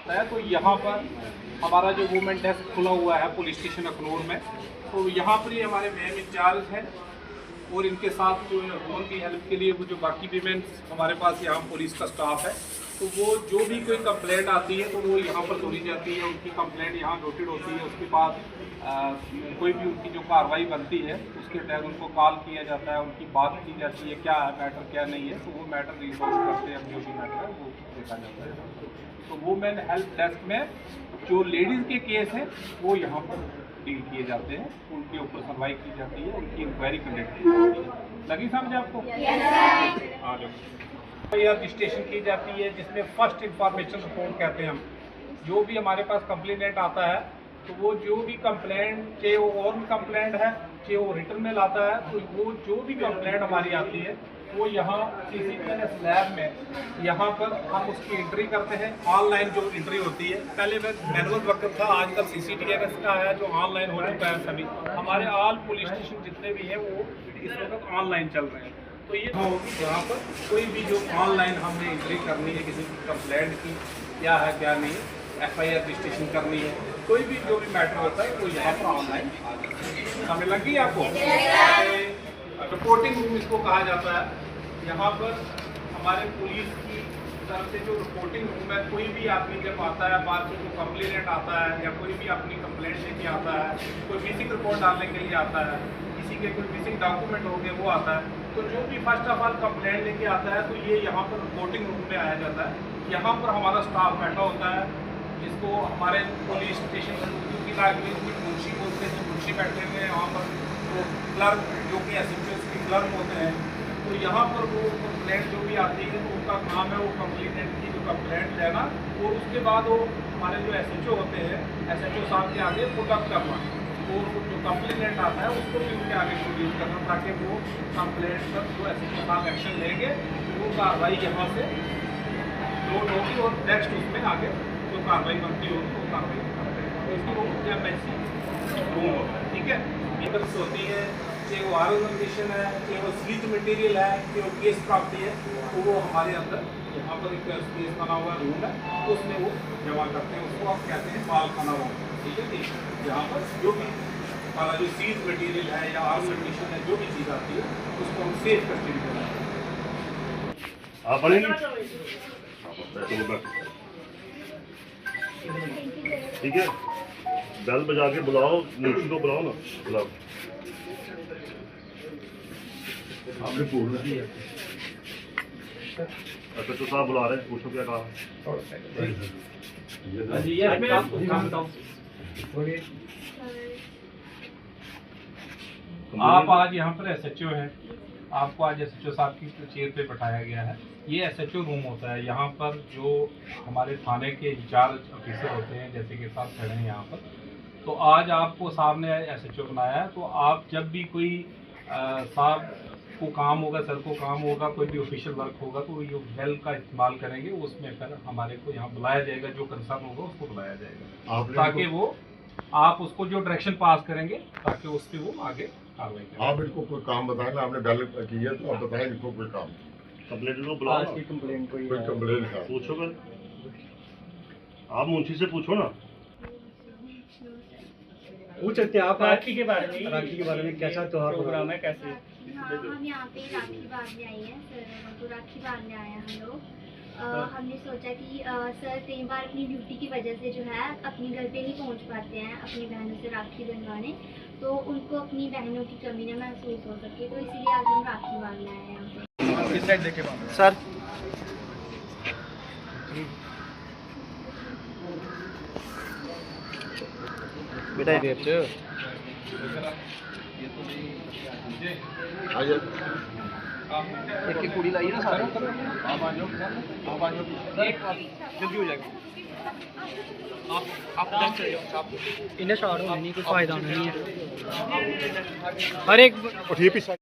आता है। तो यहाँ पर हमारा जो वुमेन डेस्क खुला हुआ है पुलिस स्टेशन अखनूर में, तो यहाँ पर ही हमारे मैम इंचार्ज हैं और इनके साथ जो है उनकी हेल्प के लिए वो जो बाकी वीमेन हमारे पास यहाँ पुलिस का स्टाफ है, तो वो जो भी कोई कंप्लेंट आती है तो वो यहाँ पर तोड़ी जाती है, उनकी कंप्लेंट यहाँ नोटेड होती है। उसके बाद कोई भी उनकी जो कार्रवाई बनती है उसके तहत उनको कॉल किया जाता है, उनकी बात की जाती है क्या है मैटर क्या नहीं है, तो वो मैटर रिजॉल्व करते हैं, जो भी मैटर है वो देखा जाता है। तो वुमेन हेल्प डेस्क में जो लेडीज़ के केस हैं वो यहाँ पर डील किए जाते हैं, उनके ऊपर सुनवाई की जाती है, उनकी इंक्वायरी कंडक्ट की जाती है। लगी समझ आपको? हाँ जो रजिस्ट्रेशन की जाती है जिसमें फर्स्ट इंफॉर्मेशन रिपोर्ट कहते हैं हम। जो भी हमारे पास कंप्लेनेंट आता है तो वो जो भी कंप्लेंट, चाहे वो ओरल कंप्लेंट है चाहे वो रिटर्न में लाता है, तो वो जो भी कंप्लेंट हमारी आती है वो यहाँ CCTNS लैब में यहाँ पर हम उसकी एंट्री करते हैं। ऑनलाइन जो एंट्री होती है, पहले मैनुअल वक्त था, आजकल CCTNS का है जो ऑनलाइन हो चुका है। सभी हमारे ऑल पुलिस स्टेशन जितने भी हैं वो इस वक्त ऑनलाइन चल रहे हैं। तो ये होगी यहाँ पर कोई भी जो ऑनलाइन हमने एंट्री करनी है किसी की कंप्लेंट की क्या है क्या नहीं है, FIR रजिस्ट्रेशन करनी है, कोई भी जो भी मैटर होता है वो यहाँ पर ऑनलाइन हमें लगी आपको। रिपोर्टिंग रूम इसको कहा जाता है। यहाँ पर हमारे पुलिस की तरफ से जो रिपोर्टिंग रूम है, कोई भी आदमी जब आता है बाद में जो कंप्लेनेंट आता है या कोई भी अपनी कंप्लेंट लेके आता है, कोई मिसिंग रिपोर्ट डालने के लिए आता है, किसी के कोई मिसिंग डॉक्यूमेंट हो गए वो आता है, तो जो भी फर्स्ट ऑफ ऑल कंप्लेंट लेके आता है तो ये यहाँ पर रिपोर्टिंग रूम में आया जाता है। यहाँ पर हमारा स्टाफ बैठा होता है, जिसको हमारे पुलिस स्टेशन की लैंग्वेज में मुंशी बोलते हैं, मुंशी बैठे हुए हैं यहाँ पर। तो क्लर्क जो कि SHO के क्लर्क होते हैं, तो यहाँ पर वो कंप्लेंट जो भी आती है तो उनका काम है वो कंप्लेनेंट की जो कंप्लेंट लेना और उसके बाद वो हमारे जो SHO होते हैं SHO साहब के आगे पुटअप करना और जो कंप्लेनेंट आता है उसको भी उनके आगे प्रोड्यूस करना, ताकि वो कंप्लेंट पर जो SHO साहब एक्शन लेंगे वो कार्रवाई यहाँ से नोट होगी और नेक्स्ट उसमें आगे जो कार्रवाई बनती होगी वो कार्रवाई करते हैं। तो इसको MSC रूम होता है, ठीक है। मीटर्स होती है, चाहे वो ऑर्गेनाइजेशन है, चाहे वो सीज मटेरियल है, चाहे वो केस प्राप्ति है, तो वो हमारे अंदर यहाँ पर एक स्पेस बना हुआ रूम है, तो उसमें वो जमा करते हैं, उसको आप कहते हैं माल खाना रूम, ठीक है। यहाँ पर जो भी हमारा जो सीज मटेरियल है या ऑर्गेनाइजेशन है, जो भी चीज़ आती है उसको हम सेफ कस्टडी में रखते हैं। ठीक है, बेल बजा के बुलाओ, मुंशी को बुलाओ ना, बुलाओ। आपने पूछना है SHO साहब बुला रहे हैं, पूछो क्या कहा। आप आज यहाँ पर SHO हैं, आपको आज SHO साहब की चेयर पे बैठाया गया है। ये SHO रूम होता है। यहाँ पर जो हमारे थाने के इंचार्ज ऑफिसर होते हैं, जैसे कि साहब खड़े हैं यहाँ पर, तो आज आपको साहब ने SHO बनाया है। तो आप जब भी कोई साहब को काम होगा, सर को काम होगा, कोई भी ऑफिशियल वर्क होगा, तो ये बेल का इस्तेमाल करेंगे, उसमें फिर हमारे को यहाँ बुलाया जाएगा, जो कंसर्न होगा उसको बुलाया जाएगा, ताकि वो आप उसको जो डायरेक्शन पास करेंगे ताकि उस पर वो आगे कार्रवाई करें। आप इनको कोई काम बताएं ना, आपने बेल की है तो आप बताएं इनको कोई काम। कंप्लेंट को बुलाओ, कोई कंप्लेंट है पूछो कर, आप मुंशी से पूछो ना। पूछ सकते हैं आप राखी के बारे में कैसा त्योहार प्रोग्राम है, कैसे? हाँ, हम यहाँ पे राखी बांधने आए हैं, सर हमको राखी बांधने आए हैं हम लोग। हमने सोचा कि सर कई बार अपनी ड्यूटी की वजह से जो है अपने घर पे नहीं पहुँच पाते हैं अपनी बहनों से राखी बंधवाने, तो उनको अपनी बहनों की कमी न महसूस हो सके, तो इसीलिए आज हम राखी बांधने आए हैं यहाँ पे। किस साइड देखे बांधो सर? बेटा एक कुड़ी लाई ना सारे, आप आ जाओ, जल्दी हो जाएगा। आप इन्हें शॉर्ट होने नहीं, कुछ फायदा नहीं है। हर एक उठिए पीछे।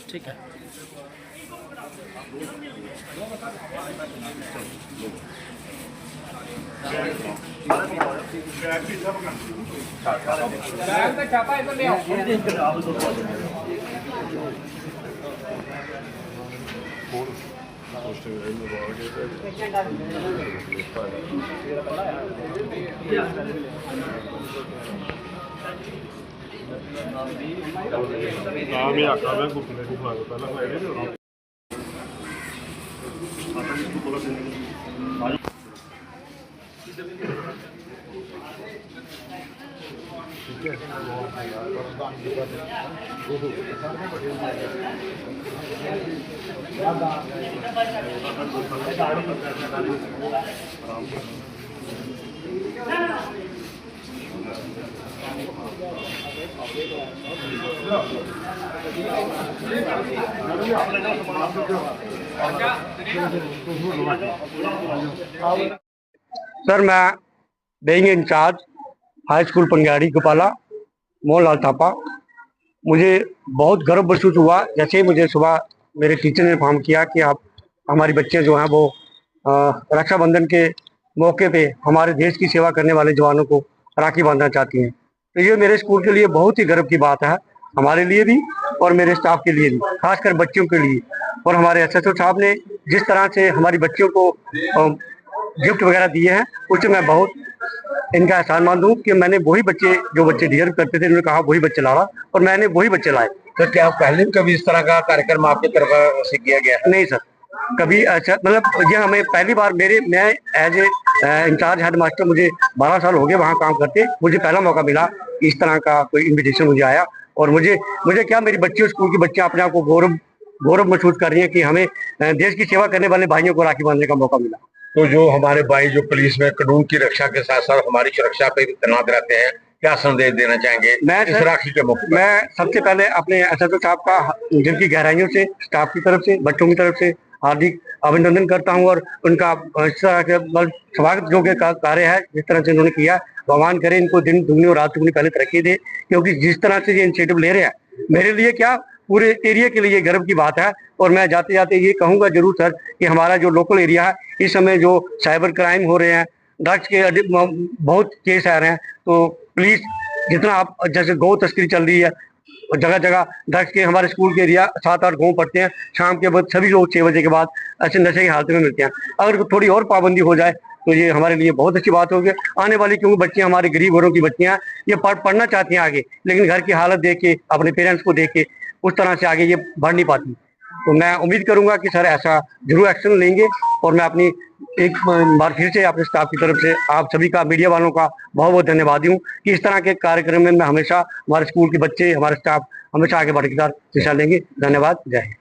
ठीक है। हाँ मैं आका मैं घुटने को खा पहला खाए नहीं हो रहा आता इसको बोला ठीक सर मैं being incharge high school Pangadi Gopala Mohanlal Thapa, मुझे बहुत गर्व महसूस हुआ जैसे ही मुझे सुबह मेरे टीचर ने इन्फॉर्म किया कि आप हमारे बच्चे जो हैं वो रक्षाबंधन के मौके पे हमारे देश की सेवा करने वाले जवानों को राखी बांधना चाहती हैं। तो ये मेरे स्कूल के लिए बहुत ही गर्व की बात है, हमारे लिए भी और मेरे स्टाफ के लिए भी, खासकर बच्चों के लिए। और हमारे SHO साहब ने जिस तरह से हमारी बच्चियों को गिफ्ट वगैरह दिए हैं उससे मैं बहुत इनका एहसान मान दूँ कि मैंने वही बच्चे जो बच्चे डिजर्व करते थे उन्होंने कहा वही बच्चे लाना और मैंने वही बच्चे लाए। तो क्या पहले भी कभी इस तरह का कार्यक्रम आपकी तरफ से किया गया? नहीं सर, कभी अच्छा मतलब ये हमें पहली बार मैं as a incharge head master मुझे 12 साल हो गए वहाँ काम करते, मुझे पहला मौका मिला इस तरह का कोई इन्विटेशन मुझे आया। और मुझे क्या मेरी बच्चियों स्कूल की बच्चियाँ अपने आप को गौरव महसूस कर रही है कि हमें देश की सेवा करने वाले भाइयों को राखी बांधने का मौका मिला। तो जो हमारे भाई जो पुलिस में कानून की रक्षा के साथ साथ हमारी सुरक्षा पे भी तैनात रहते हैं, क्या संदेश देना चाहेंगे मैं इस राखी के मौके? मैं सबसे पहले अपने SHO साहब का दिल की गहराइयों से, स्टाफ की तरफ से, बच्चों की तरफ से हार्दिक अभिनंदन करता हूं और उनका इस तरह के स्वागत जो कार्य है जिस तरह से उन्होंने किया, भगवान करे इनको दिन दुगनी और रात दुगनी पहले तरक्की दे, क्योंकि जिस तरह से ये इनिशिएटिव ले रहे हैं मेरे लिए क्या पूरे एरिया के लिए गर्व की बात है। और मैं जाते जाते ये कहूँगा जरूर सर कि हमारा जो लोकल एरिया है इस समय जो साइबर क्राइम हो रहे हैं, ड्रग्स के बहुत केस आ रहे हैं, तो प्लीज जितना आप जैसे गौ तस्करी चल रही है जगह जगह ड्रग्स के, हमारे स्कूल के एरिया 7-8 गाँव पड़ते हैं, शाम के बाद सभी लोग 6 बजे के बाद ऐसे नशे की हालत में मिलते हैं। अगर थोड़ी और पाबंदी हो जाए तो ये हमारे लिए बहुत अच्छी बात होगी आने वाली, क्योंकि बच्चियाँ हमारे गरीब घरों की बच्चियाँ ये पढ़ना चाहती हैं आगे, लेकिन घर की हालत देख के अपने पेरेंट्स को देख के उस तरह से आगे ये बढ़ नहीं पाती। तो मैं उम्मीद करूंगा कि सर ऐसा जरूर एक्शन लेंगे। और मैं अपनी एक बार फिर से अपने स्टाफ की तरफ से आप सभी का, मीडिया वालों का बहुत बहुत धन्यवाद दूं कि इस तरह के कार्यक्रम में मैं हमेशा हमारे स्कूल के बच्चे, हमारे स्टाफ हमेशा आगे बढ़कर हिस्सा लेंगे। धन्यवाद, जय हिंद।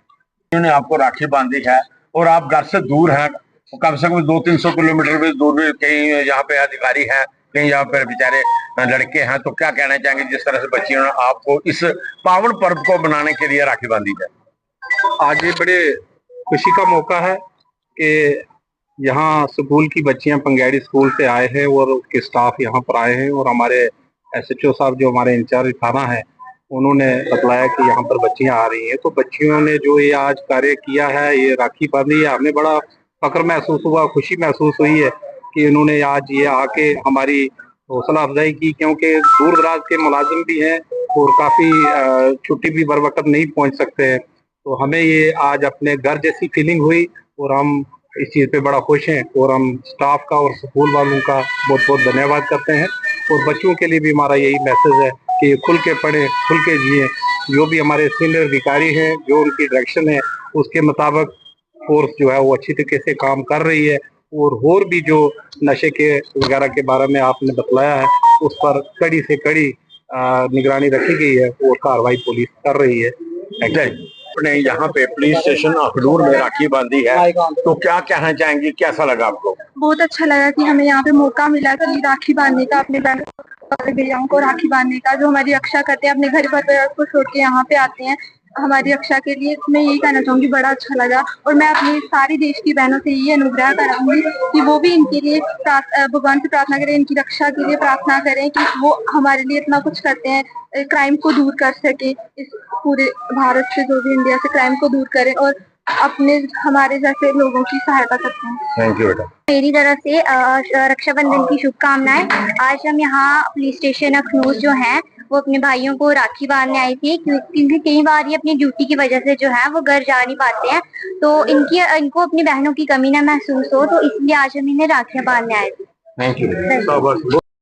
उन्होंने आपको राखी बांधी है और आप घर से दूर हैं, कम से कम 200-300 किलोमीटर भी दूर, कहीं यहाँ पे अधिकारी हैं, कहीं यहाँ पे बेचारे लड़के हैं, तो क्या कहना चाहेंगे जिस तरह से बच्चियों ने आपको इस पावन पर्व को मनाने के लिए राखी बांधी है? आज ये बड़े खुशी का मौका है कि यहाँ स्कूल की बच्चियां पंगाड़ी स्कूल से आए हैं और उसके स्टाफ यहाँ पर आए हैं, और हमारे SHO साहब जो हमारे इंचार्ज थाना है उन्होंने बतलाया कि यहाँ पर बच्चियां आ रही हैं। तो बच्चियों ने जो ये आज कार्य किया है, ये राखी बांधी है, हमें बड़ा फख्र महसूस हुआ, खुशी महसूस हुई है कि उन्होंने आज ये आके हमारी हौसला अफजाई की, क्योंकि दूर दराज के मुलाजिम भी हैं और काफ़ी छुट्टी भी बर वक्त नहीं पहुँच सकते हैं। तो हमें ये आज अपने घर जैसी फीलिंग हुई और हम इस चीज़ पे बड़ा खुश हैं, और हम स्टाफ का और स्कूल वालों का बहुत बहुत धन्यवाद करते हैं। और बच्चों के लिए भी हमारा यही मैसेज है कि खुल के पढ़ें, खुल के जिए। जो भी हमारे सीनियर अधिकारी हैं, जो उनकी डायरेक्शन है उसके मुताबिक फोर्स जो है वो अच्छी तरीके से काम कर रही है, और भी जो नशे के वगैरह के बारे में आपने बतलाया है उस पर कड़ी से कड़ी निगरानी रखी गई है और कार्रवाई पुलिस कर रही है। अपने यहाँ पे पुलिस स्टेशन अखनूर में राखी बांधी है, तो क्या कहना चाहेंगे, कैसा लगा आपको? बहुत अच्छा लगा कि हमें यहाँ पे मौका मिला कि राखी बांधने का, अपने भैयाओं को राखी बांधने का, जो हमारी रक्षा करते हैं, अपने घर पर को छोड़ के यहाँ पे आते हैं हमारी रक्षा के लिए मैं यही कहना चाहूंगी, बड़ा अच्छा लगा। और मैं अपनी सारी देश की बहनों से यही अनुग्रह कराऊंगी कि वो भी इनके लिए भगवान से प्रार्थना करें, इनकी रक्षा के लिए प्रार्थना करें कि वो हमारे लिए इतना कुछ करते हैं, क्राइम को दूर कर सके, इस पूरे भारत से, जो भी इंडिया से क्राइम को दूर करें और अपने हमारे जैसे लोगों की सहायता करते हैं। थैंक यू बेटा। मेरी तरफ से रक्षाबंधन की शुभकामनाएं। आज हम यहाँ पुलिस स्टेशन अखनूर जो है वो अपने भाइयों को राखी बांधने आई थी, क्योंकि कई बार ये अपनी ड्यूटी की वजह से जो है वो घर जा नहीं पाते हैं, तो इनको अपनी बहनों की कमी ना महसूस हो, तो इसलिए आज हम इन्हें राखियां बांधने आए थे। Thank you.